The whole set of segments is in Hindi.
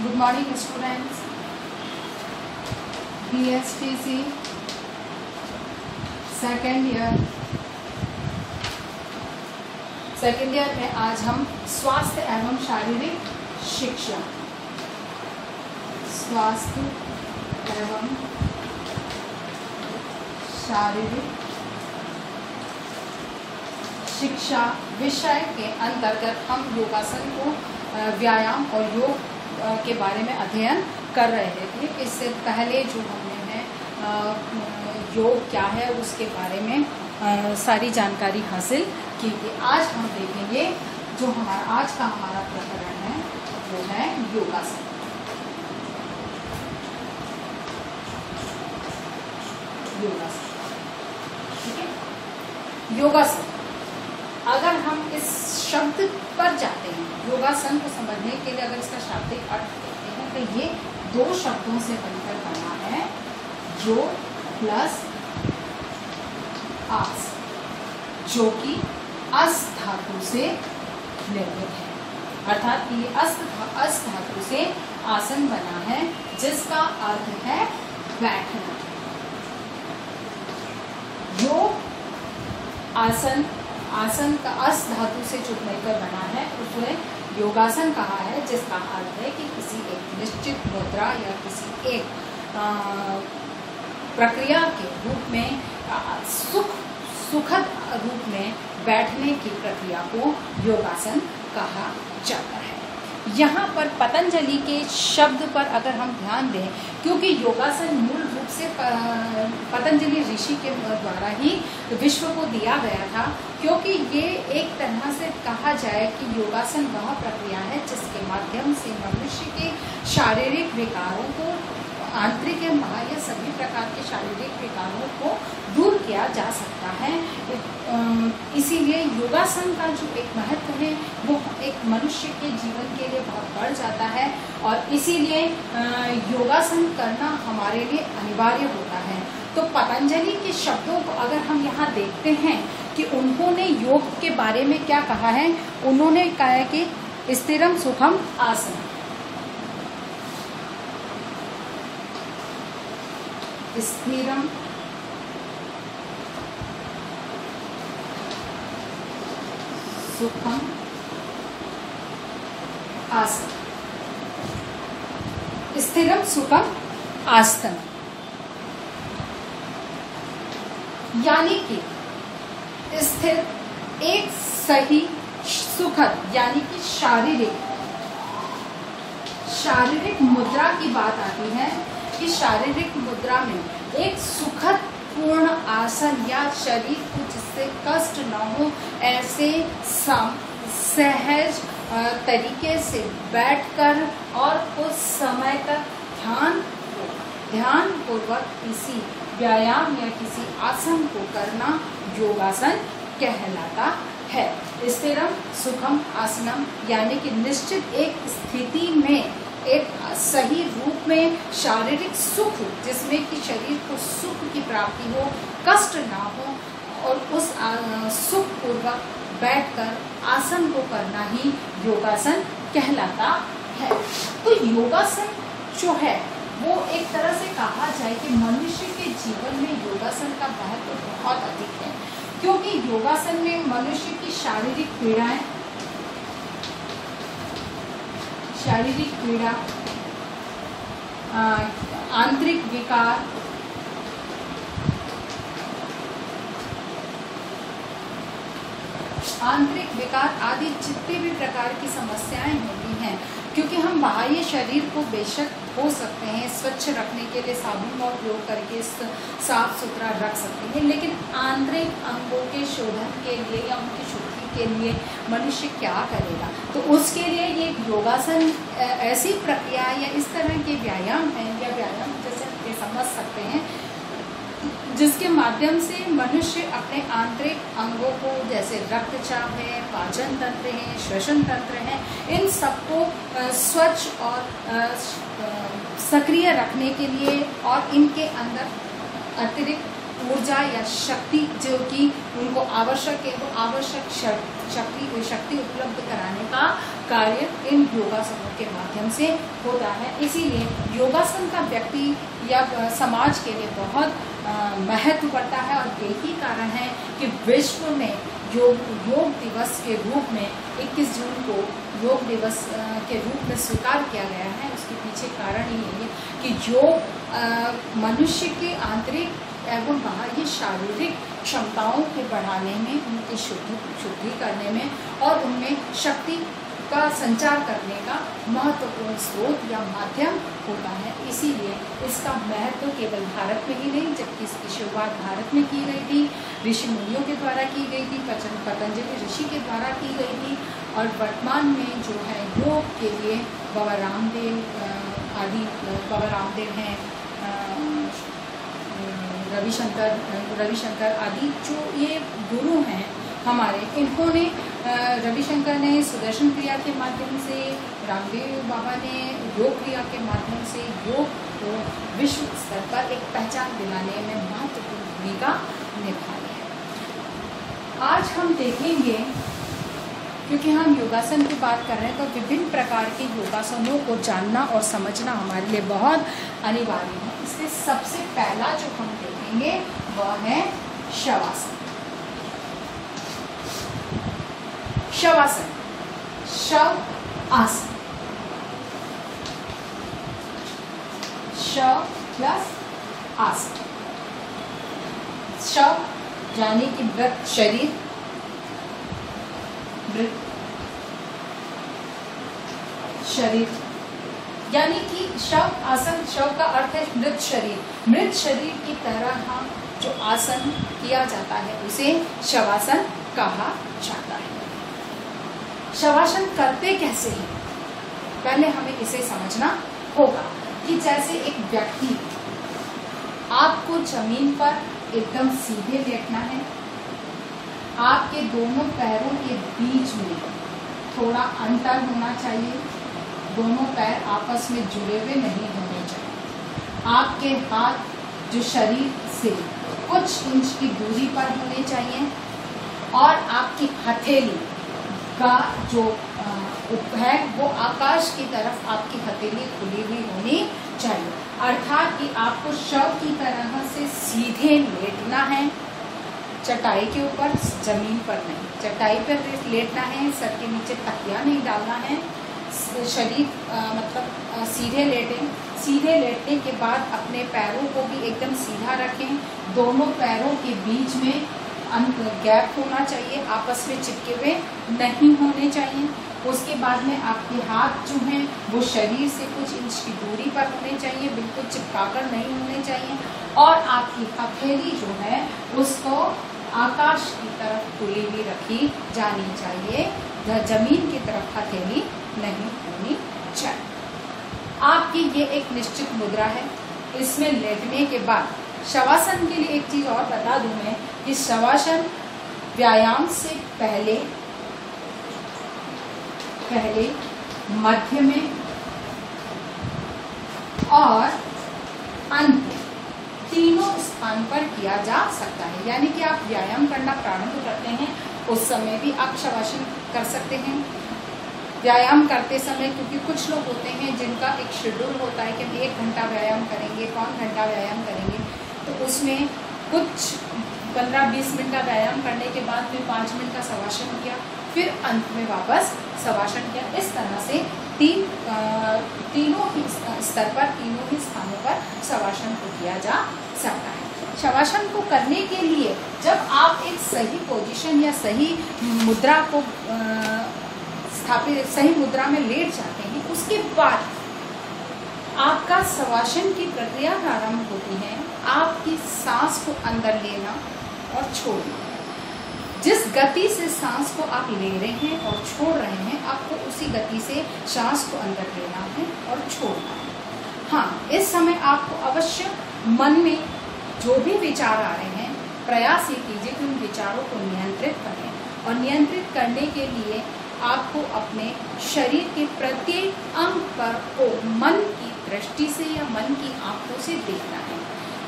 Good morning students. BSTC second year में आज हम स्वास्थ्य एवं शारीरिक शिक्षा, स्वास्थ्य एवं शारीरिक शिक्षा विषय के अंतर्गत हम योगासन को व्यायाम और योग के बारे में अध्ययन कर रहे थे। इससे पहले जो हमने योग क्या है उसके बारे में सारी जानकारी हासिल की थी। आज हम देखेंगे जो आज का हमारा प्रकरण है वो है योगासन। ठीक है, योगासन अगर हम इस शब्द पर जाते हैं, योगासन को समझने के लिए अगर इसका शाब्दिक अर्थ देखते हैं तो ये दो शब्दों से बनकर बना है, योग प्लस आस, जो कि अस धातु से निर्मित है। अर्थात ये अस धातु से आसन बना है जिसका अर्थ है बैठना। योग आसन का अस धातु से जो मिलकर बना है उसे योगासन कहा है, जिसका अर्थ है कि किसी एक निश्चित मुद्रा या किसी एक प्रक्रिया के रूप में सुखद रूप में बैठने की प्रक्रिया को योगासन कहा जाता है। यहाँ पर पतंजलि के शब्द पर अगर हम ध्यान दें, क्योंकि योगासन मूल रूप से पतंजलि ऋषि के द्वारा ही विश्व को दिया गया था, क्योंकि ये एक तरह से कहा जाए कि योगासन वह प्रक्रिया है जिसके माध्यम से मनुष्य के शारीरिक विकारों को, आंतरिक या बाह्य सभी प्रकार के शारीरिक विकारों को दूर किया जा सकता है। इसीलिए योगासन का जो एक महत्व है वो एक मनुष्य के जीवन के लिए बहुत बढ़ जाता है और इसीलिए योगासन करना हमारे लिए अनिवार्य होता है। तो पतंजलि के शब्दों को अगर हम यहाँ देखते हैं कि उन्होंने योग के बारे में क्या कहा है, उन्होंने कहा है कि स्थिरम सुखम आसन, स्थिरम सुखम आसन, स्थिरम सुखम आसन, यानी कि स्थिर एक सही सुखद यानी कि शारीरिक मुद्रा की बात आती है कि शारीरिक मुद्रा में एक सुखद पूर्ण आसन या शरीर को जिससे कष्ट न हो ऐसे सहज तरीके से बैठकर और कुछ समय तक ध्यान पूर्वक किसी व्यायाम या किसी आसन को करना योगासन कहलाता है। स्थिरम सुखम आसनम यानी कि निश्चित एक स्थिति में एक सही रूप में शारीरिक सुख, जिसमें कि शरीर को सुख की प्राप्ति हो, कष्ट ना हो और उस सुख पूर्वक बैठकर आसन को करना ही योगासन कहलाता है। तो योगासन जो है वो एक तरह से कहा जाए कि मनुष्य के जीवन में योगासन का महत्व बहुत अधिक है, क्योंकि योगासन में मनुष्य की शारीरिक पीड़ा, आंतरिक विकार, आदि जितने भी प्रकार की समस्याएं होती हैं, क्योंकि हम बाह्य शरीर को बेशक हो सकते हैं स्वच्छ रखने के लिए साबुन का उपयोग करके साफ सुथरा रख सकते हैं, लेकिन आंतरिक अंगों के शोधन के लिए या उनकी शुद्धि के लिए मनुष्य क्या करेगा। तो उसके लिए ये योगासन ऐसी प्रक्रिया या इस तरह के व्यायाम है या व्यायाम जैसे समझ सकते हैं जिसके माध्यम से मनुष्य अपने आंतरिक अंगों को, जैसे रक्तचाप है, पाचन तंत्र है, श्वसन तंत्र है, इन सबको स्वच्छ और सक्रिय रखने के लिए और इनके अंदर अतिरिक्त ऊर्जा या शक्ति जो कि उनको आवश्यक है, वो आवश्यक शक्ति उपलब्ध कराने का कार्य इन योगासनों के माध्यम से होता है। इसीलिए योगासन का व्यक्ति या समाज के लिए बहुत महत्व बढ़ता है और यही कारण है कि विश्व में योग दिवस के रूप में 21 जून को योग दिवस के रूप में स्वीकार किया गया है। उसके पीछे कारण ये है कि योग मनुष्य के आंतरिक एवं बाह्य शारीरिक क्षमताओं के बढ़ाने में, उनकी शुद्धि करने में और उनमें शक्ति का संचार करने का महत्वपूर्ण स्रोत या माध्यम होता है। इसीलिए इसका महत्व केवल भारत में ही नहीं, जबकि इसकी शुरुआत भारत में की गई थी, ऋषि मुनियों के द्वारा की गई थी, पतंजलि ऋषि के द्वारा की गई थी और वर्तमान में जो है योग के लिए बाबा रामदेव हैं, रविशंकर आदि जो ये गुरु हैं हमारे, इन्होंने रविशंकर ने सुदर्शन क्रिया के माध्यम से, रामदेव बाबा ने योग क्रिया के माध्यम से योग को विश्व स्तर पर एक पहचान दिलाने में महत्वपूर्ण भूमिका निभाई है। आज हम देखेंगे, क्योंकि हम योगासन की बात कर रहे हैं, तो विभिन्न प्रकार के योगासनों को जानना और समझना हमारे लिए बहुत अनिवार्य है। इसलिए सबसे पहला जो हम देखेंगे वह है शवासन। शवासन, शव आसन, शव प्लस आसन। शव यानी कि मृत शरीर, मृत शरीर यानी कि शव आसन, शव का अर्थ है मृत शरीर। मृत शरीर की तरह हम जो आसन किया जाता है उसे शवासन कहा जाता है। शवासन करते कैसे हैं, पहले हमें इसे समझना होगा कि जैसे एक व्यक्ति, आपको जमीन पर एकदम सीधे लेटना है, आपके दोनों पैरों के बीच में थोड़ा अंतर होना चाहिए, दोनों पैर आपस में जुड़े हुए नहीं होने चाहिए, आपके हाथ जो शरीर से कुछ इंच की दूरी पर होने चाहिए और आपकी हथेली का जो है वो आकाश की तरफ आपकी हथेली खुली हुई होनी चाहिए। अर्थात कि आपको शव की तरह से सीधे लेटना है, चटाई के ऊपर, जमीन पर नहीं। चटाई पर लेटना है, सर के नीचे तकिया नहीं डालना है, शरीर मतलब सीधे लेटें। सीधे लेटने के बाद अपने पैरों को भी एकदम सीधा रखें, दोनों पैरों के बीच में गैप होना चाहिए, आपस में चिपके हुए नहीं होने चाहिए। उसके बाद में आपके हाथ जो हैं वो शरीर से कुछ इंच की दूरी पर होने चाहिए, बिल्कुल चिपकाकर नहीं होने चाहिए और आपकी हथेली जो है उसको आकाश की तरफ खुली हुई रखी जानी चाहिए, जमीन की तरफ हथेली नहीं होनी चाहिए। आपकी ये एक निश्चित मुद्रा है। इसमें लेटने के बाद शवासन के लिए एक चीज और बता दूं मैं कि शवासन व्यायाम से पहले मध्य में और अंत तीनों स्थान पर किया जा सकता है। यानी कि आप व्यायाम करना प्रारंभ करते हैं उस समय भी आप शवासन कर सकते हैं। व्यायाम करते समय, क्योंकि कुछ लोग होते हैं जिनका एक शेड्यूल होता है कि हम 1 घंटा व्यायाम करेंगे, 5 घंटा व्यायाम करेंगे, तो उसमें कुछ 15-20 मिनट का व्यायाम करने के बाद फिर 5 मिनट का शवासन किया, फिर अंत में वापस शवासन किया। इस तरह से तीनों ही स्तर पर, तीनों ही स्थानों पर शवासन को किया जा सकता है। शवासन को करने के लिए जब आप एक सही पोजीशन या सही मुद्रा को स्थापित, सही मुद्रा में लेट जाते हैं, उसके बाद आपका शवासन की प्रक्रिया प्रारंभ होती है। आपकी सांस को अंदर लेना और छोड़ना, जिस गति से सांस को आप ले रहे हैं और छोड़ रहे हैं, आपको उसी गति से सांस को अंदर लेना है और छोड़ना है। हाँ, इस समय आपको अवश्य मन में जो भी विचार आ रहे हैं, प्रयास ये कीजिए कि उन विचारों को नियंत्रित करें और नियंत्रित करने के लिए आपको अपने शरीर के प्रत्येक अंग पर को मन की दृष्टि से या मन की आंखों से देखना है।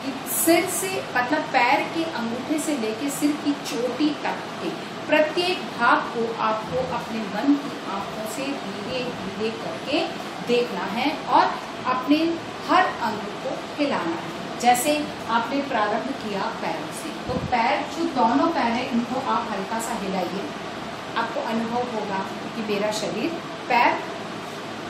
कि सिर से मतलब पैर के अंगूठे से लेकर सिर की चोटी तक के प्रत्येक भाग को आपको अपने मन की आंखों से धीरे धीरे करके देखना है और अपने हर अंग को हिलाना है। जैसे आपने प्रारंभ किया पैरों से, तो पैर जो दोनों पैर हैं इनको आप हल्का सा हिलाइए। आपको अनुभव होगा कि मेरा शरीर पैर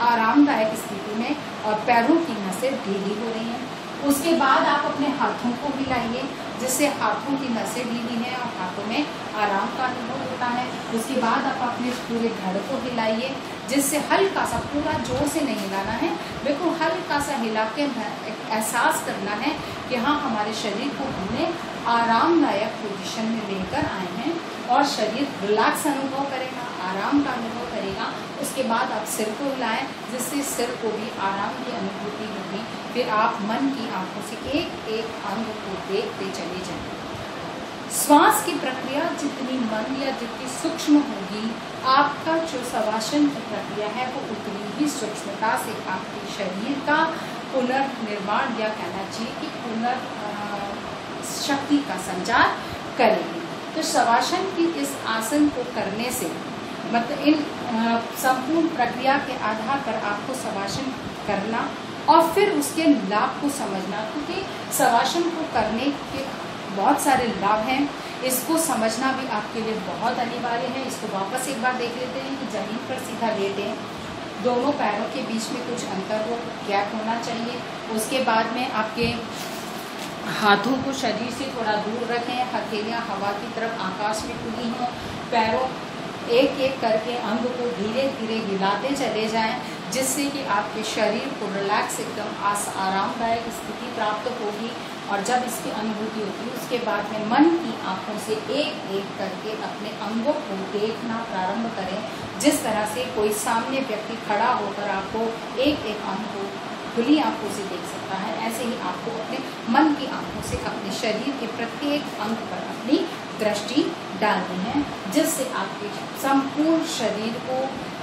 आरामदायक स्थिति में और पैरों की नसें ढीली हो रही हैं। उसके बाद आप अपने हाथों को हिलाइए, जिससे हाथों की नसें ढीली हैं और हाथों में आराम का अनुभव होता है। उसके बाद आप अपने पूरे धड़ को हिलाइए, जिससे हल्का सा, पूरा जोर से नहीं हिलाना है, बिल्कुल हल्का सा हिला के एहसास करना है कि हाँ, हमारे शरीर को हमने आरामदायक पोजीशन में लेकर आए हैं और शरीर रिलैक्स अनुभव करेगा, आराम का अनुभव करेगा। उसके बाद आप सिर को हिलाएं, जिससे सिर को भी आराम की अनुभूति होगी। फिर आप मन की आंखों से एक एक अंग को देखते चले जाएं। श्वास की प्रक्रिया जितनी मंद या जितनी सूक्ष्म होगी, आपका जो शवासन की प्रक्रिया है वो उतनी ही सूक्ष्मता से आपके शरीर का पुनर्निर्माण, या कहना चाहिए कि शक्ति का संचार करेगी। तो शवासन की इस आसन को करने से मतलब इन संपूर्ण प्रक्रिया के आधार पर आपको शवासन करना और फिर उसके लाभ को समझना, क्योंकि शवासन को करने के बहुत सारे लाभ हैं। इसको समझना भी आपके लिए बहुत अनिवार्य है। इसको वापस एक बार देख लेते हैं कि जमीन पर सीधा लेटें, दोनों पैरों के बीच में कुछ अंतर हो, गैप होना चाहिए। उसके बाद में आपके हाथों को शरीर से थोड़ा दूर रखें, हथेलियाँ हवा की तरफ आकाश में खुली हों, पैरों एक एक करके अंग को धीरे धीरे हिलाते चले जाएं, जिससे कि आपके शरीर को रिलैक्स एकदम आरामदायक स्थिति प्राप्त होगी। और जब इसकी अनुभूति होती है, उसके बाद में मन की आंखों से एक एक करके अपने अंगों को देखना प्रारंभ करें। जिस तरह से कोई सामने व्यक्ति खड़ा होकर आपको एक एक अंग को खुली आंखों से देख सकता है, ऐसे ही आपको अपने मन की आंखों से अपने शरीर के प्रत्येक अंग पर अपनी दृष्टि डालनी है, जिससे आपके संपूर्ण शरीर को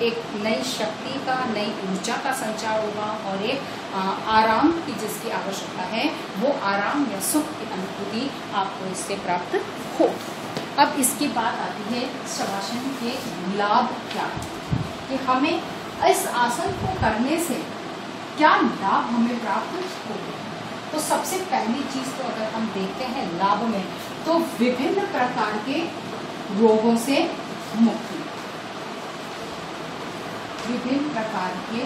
एक नई शक्ति का, नई ऊर्जा का संचार होगा और एक आराम की जिसकी आवश्यकता है, वो आराम या सुख की अनुभूति आपको इससे प्राप्त हो। अब इसकी बात आती है शवासन के लाभ क्या है, कि हमें इस आसन को करने से क्या लाभ हमें प्राप्त होगा। तो सबसे पहली चीज तो अगर हम देखते हैं लाभ में, तो विभिन्न प्रकार के रोगों से मुक्ति, विभिन्न प्रकार के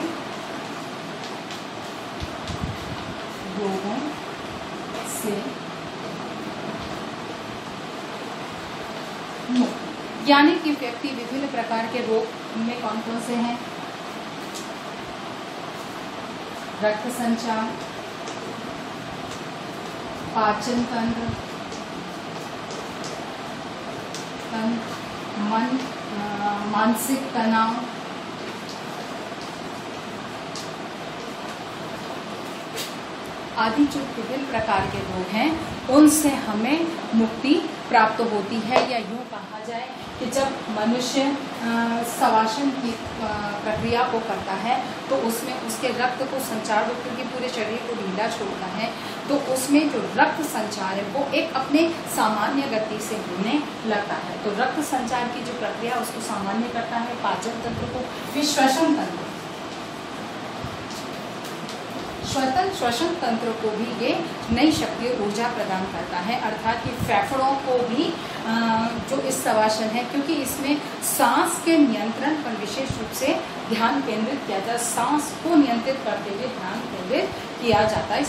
रोगों से मुक्ति, यानी कि व्यक्ति विभिन्न प्रकार के रोग में कौन कौन से हैं? रक्त संचार, पाचन तंत्र, मन, मानसिक तनाव, आदि जो विभिन्न प्रकार के रोग हैं, उनसे हमें मुक्ति प्राप्त होती है। या यूँ कहा जाए कि जब मनुष्य शवासन की प्रक्रिया को करता है, तो उसमें उसके रक्त को संचार, क्योंकि पूरे शरीर को ढीला छोड़ता है, तो उसमें जो रक्त संचार है वो एक अपने सामान्य गति से होने लगता है। तो रक्त संचार की जो प्रक्रिया उसको सामान्य करता है, पाचन तंत्र को, फिर श्वसन तंत्र, श्वसन तंत्र को भी ये नई शक्ति ऊर्जा प्रदान करता है, अर्थात कि फेफड़ों को भी जो इस शवासन है, क्योंकि इसमें सांस के नियंत्रण पर विशेष रूप से ध्यान केंद्रित किया जाता है। सांस को नियंत्रित करते हुए ध्यान केंद्रित किया जाता है।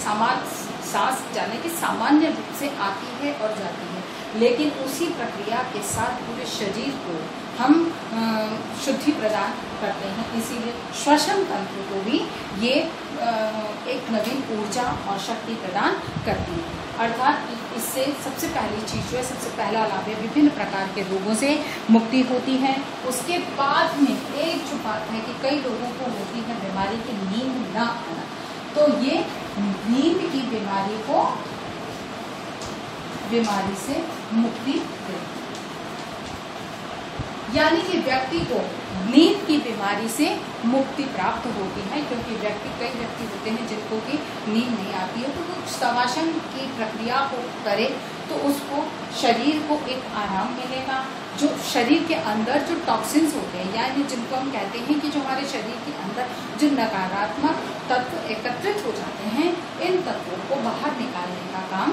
सांस जाने की सामान्य रूप से आती है और जाती है, लेकिन उसी प्रक्रिया के साथ पूरे शरीर को हम शुद्धि प्रदान करते हैं। इसीलिए श्वसन तंत्र को भी ये एक नवीन ऊर्जा और शक्ति प्रदान करती है। अर्थात इससे सबसे पहली चीज़ जो है, सबसे पहला लाभ है, विभिन्न प्रकार के रोगों से मुक्ति होती है। उसके बाद में एक जो बात है कि कई लोगों को होती है बीमारी की नींद न आना, तो ये नींद की बीमारी से मुक्ति देती है। यानी कि व्यक्ति को नींद की बीमारी से मुक्ति प्राप्त होती है, क्योंकि कई व्यक्ति होते हैं जिनको कि नींद नहीं आती है तो वो शवासन की प्रक्रिया को करे तो उसको शरीर को एक आराम मिलेगा। जो शरीर के अंदर जो टॉक्सिन्स होते हैं यानी जिनको हम कहते हैं कि जो हमारे शरीर के अंदर जो नकारात्मक तत्व एकत्रित हो जाते हैं, इन तत्वों को बाहर निकालने का काम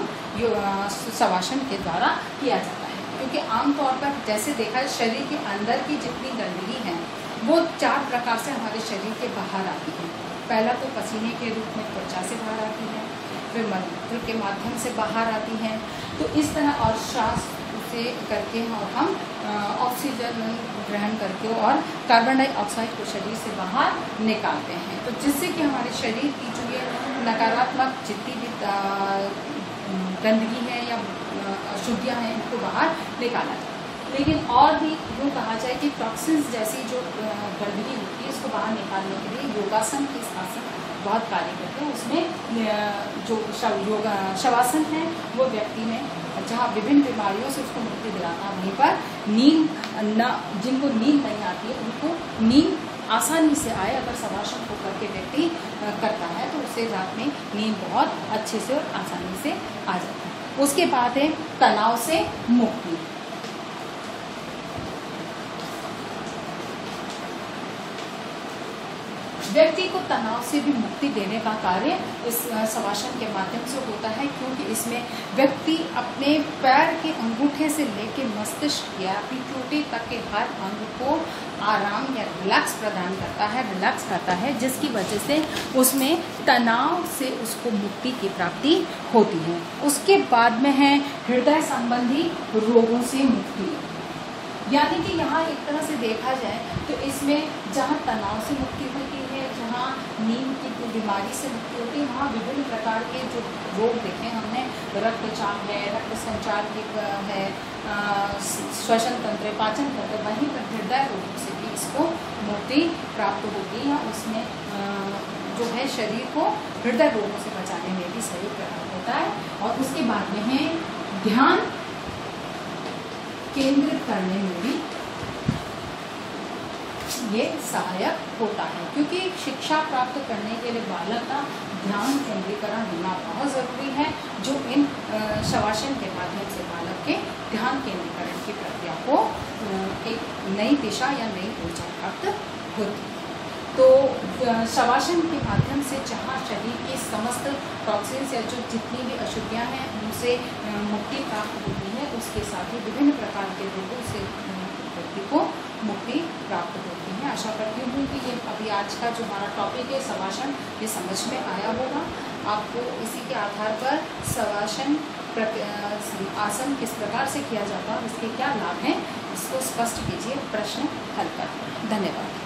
शवासन के द्वारा किया जाता है। क्योंकि आमतौर पर जैसे देखा है शरीर के अंदर की जितनी गंदगी है वो 4 प्रकार से हमारे शरीर के बाहर आती है। पहला तो पसीने के रूप में त्वचा से बाहर आती है, फिर मलमूत्र के माध्यम से बाहर आती है, तो इस तरह और श्वास से करके और हम ऑक्सीजन ग्रहण करके और कार्बन डाइऑक्साइड को शरीर से बाहर निकालते हैं। तो जिससे कि हमारे शरीर की जो ये नकारात्मक जितनी भी गंदगी है या अशुद्धियाँ हैं इनको बाहर निकाला जाए। लेकिन और भी यूँ कहा जाए कि टॉक्सिन्स जैसी जो गंदगी होती है इसको बाहर निकालने के लिए योगासन के आसन बहुत कार्य करते हैं। उसमें जो शवासन है वो व्यक्ति में जहाँ विभिन्न बीमारियों से उसको मुक्ति दिलाता है, वहीं पर नींद न जिनको नींद नहीं आती है उनको नींद आसानी से आए। अगर शवासन को करके व्यक्ति करता है तो उससे रात में नींद बहुत अच्छे से और आसानी से आ जाती है। उसके बाद है तनाव से मुक्ति। व्यक्ति को तनाव से भी मुक्ति देने का कार्य इस शवासन के माध्यम से होता है, क्योंकि इसमें व्यक्ति अपने पैर के अंगूठे से लेकर मस्तिष्क या अपनी चोटी तक के हर अंग को आराम या रिलैक्स प्रदान करता है, रिलैक्स करता है, जिसकी वजह से उसमें तनाव से उसको मुक्ति की प्राप्ति होती है। उसके बाद में है हृदय संबंधी रोगों से मुक्ति। यानी कि यहाँ एक तरह से देखा जाए तो इसमें जहाँ तनाव से मुक्ति होती है, जहाँ नींद की बीमारी से मुक्ति होती है, वहाँ विभिन्न प्रकार के जो रोग देखे हमने, रक्तचाप है, रक्त संचार की है, श्वसन तंत्र, पाचन तंत्र, वहीं पर हृदय रोगों से भी इसको मुक्ति प्राप्त होती है। उसमें जो है शरीर को हृदय रोगों से बचाने में भी सहयोग प्रदान होता है। और उसके बाद में है ध्यान केंद्रित करने में भी ये सहायक होता है, क्योंकि शिक्षा प्राप्त करने के लिए बालक का ध्यान केंद्रीकरण होना बहुत ज़रूरी है, जो इन शवासन के माध्यम से बालक के ध्यान केंद्रीकरण की प्रक्रिया को एक नई दिशा या नई ऊर्जा प्राप्त होती है। तो शवासन के माध्यम से जहाँ शरीर की समस्त टॉक्सिन्स या जो जितनी भी अशुद्धियाँ हैं उनसे मुक्ति प्राप्त होती है, उसके साथ ही विभिन्न प्रकार के रोगों से व्यक्ति को मुक्ति प्राप्त होती है। आशा करती हूँ कि ये अभी आज का जो हमारा टॉपिक है शवासन, ये समझ में आया होगा आपको। इसी के आधार पर शवासन आसन किस प्रकार से किया जाता है और इसके क्या लाभ हैं इसको स्पष्ट कीजिए, प्रश्न हल कर। धन्यवाद।